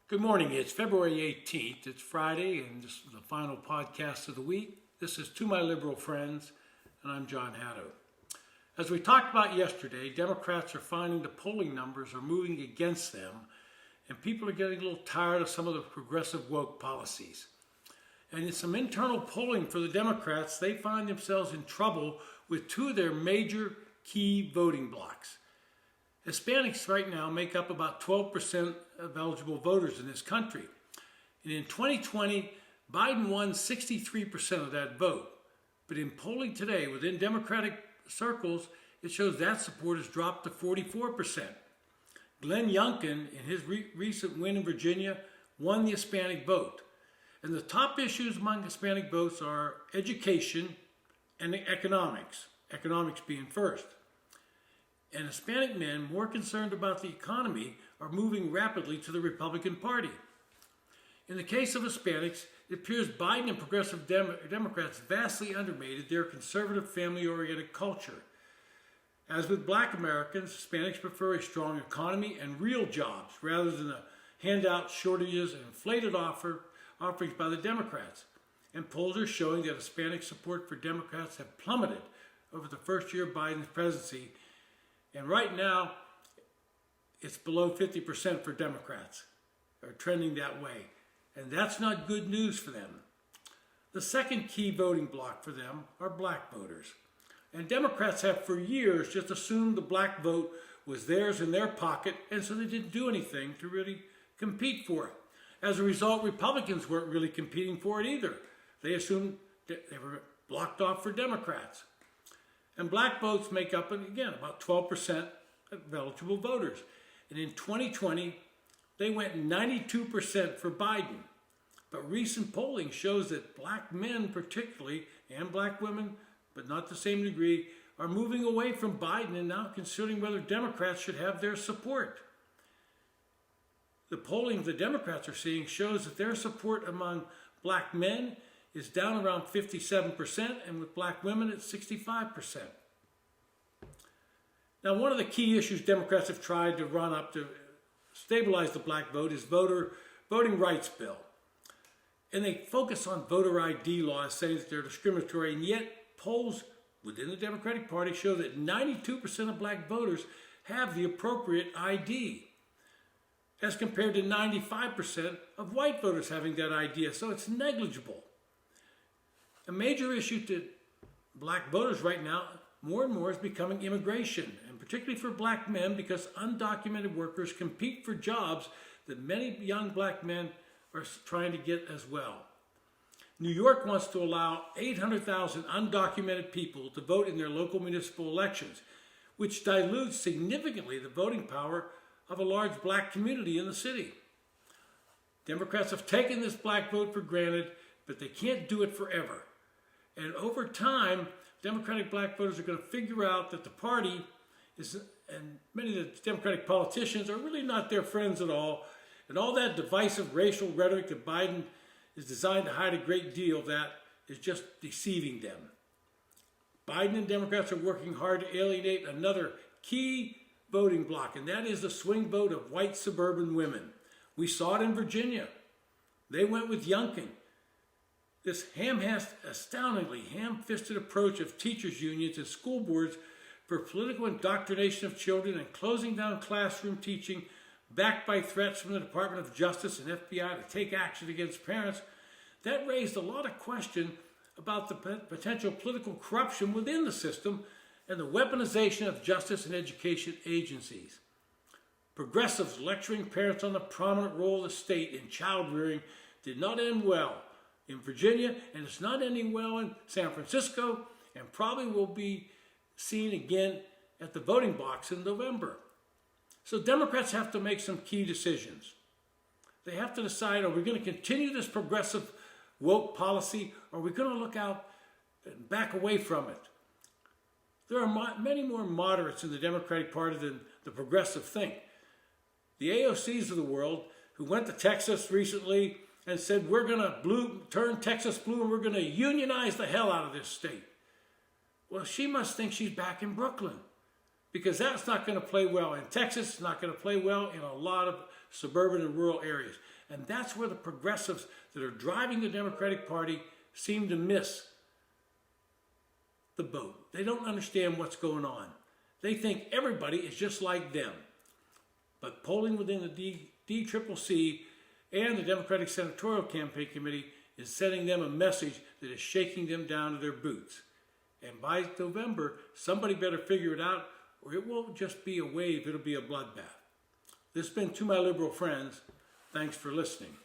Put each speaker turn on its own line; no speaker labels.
Good morning. It's February 18th. It's Friday, and this is the final podcast of the week. This is To My Liberal Friends, and I'm John Haddo. As we talked about yesterday, Democrats are finding the polling numbers are moving against them, and people are getting a little tired of some of the progressive woke policies. And in some internal polling for the Democrats, they find themselves in trouble with two of their major key voting blocs. Hispanics right now make up about 12% of eligible voters in this country. And in 2020, Biden won 63% of that vote. But in polling today within Democratic circles, it shows that support has dropped to 44%. Glenn Youngkin, in his recent win in Virginia, won the Hispanic vote. And the top issues among Hispanic votes are education and economics, economics being first. And Hispanic men more concerned about the economy are moving rapidly to the Republican Party. In the case of Hispanics, it appears Biden and progressive Democrats vastly underrated their conservative family-oriented culture. As with Black Americans, Hispanics prefer a strong economy and real jobs rather than the handout shortages and inflated offerings by the Democrats. And polls are showing that Hispanic support for Democrats have plummeted over the first year of Biden's presidency. And right now, it's below 50% for Democrats, are trending that way. And that's not good news for them. The second key voting bloc for them are black voters. And Democrats have for years just assumed the black vote was theirs in their pocket, and so they didn't do anything to really compete for it. As a result, Republicans weren't really competing for it either. They assumed that they were blocked off for Democrats. And black votes make up, again, about 12% of eligible voters. And in 2020, they went 92% for Biden. But recent polling shows that black men particularly, and black women, but not to the same degree, are moving away from Biden and now considering whether Democrats should have their support. The polling the Democrats are seeing shows that their support among black men is down around 57%, and with black women it's 65%. Now, one of the key issues Democrats have tried to run up to stabilize the black vote is voting rights bill. And they focus on voter ID laws, saying that they're discriminatory, and yet polls within the Democratic Party show that 92% of black voters have the appropriate ID, as compared to 95% of white voters having that ID. So it's negligible. A major issue to black voters right now, more and more, is becoming immigration, and particularly for black men, because undocumented workers compete for jobs that many young black men are trying to get as well. New York wants to allow 800,000 undocumented people to vote in their local municipal elections, which dilutes significantly the voting power of a large black community in the city. Democrats have taken this black vote for granted, but they can't do it forever. And over time, Democratic black voters are going to figure out that the party is, and many of the Democratic politicians are really not their friends at all. And all that divisive racial rhetoric that Biden is designed to hide a great deal of that is just deceiving them. Biden and Democrats are working hard to alienate another key voting bloc, and that is the swing vote of white suburban women. We saw it in Virginia. They went with Youngkin. This astoundingly ham-fisted approach of teachers' unions and school boards for political indoctrination of children and closing down classroom teaching, backed by threats from the Department of Justice and FBI to take action against parents, that raised a lot of question about the potential political corruption within the system and the weaponization of justice and education agencies. Progressives lecturing parents on the prominent role of the state in child rearing did not end well in Virginia, and it's not ending well in San Francisco, and probably will be seen again at the voting box in November. So Democrats have to make some key decisions. They have to decide, are we going to continue this progressive woke policy, or are we going to look out and back away from it? There are many more moderates in the Democratic Party than the progressive think. The AOCs of the world, who went to Texas recently and said, we're going to turn Texas blue and we're going to unionize the hell out of this state. Well, she must think she's back in Brooklyn, because that's not going to play well in Texas. It's not going to play well in a lot of suburban and rural areas. And that's where the progressives that are driving the Democratic Party seem to miss the boat. They don't understand what's going on. They think everybody is just like them. But polling within the DCCC and the Democratic Senatorial Campaign Committee is sending them a message that is shaking them down to their boots. And by November, somebody better figure it out, or it won't just be a wave, it'll be a bloodbath. This has been To My Liberal Friends. Thanks for listening.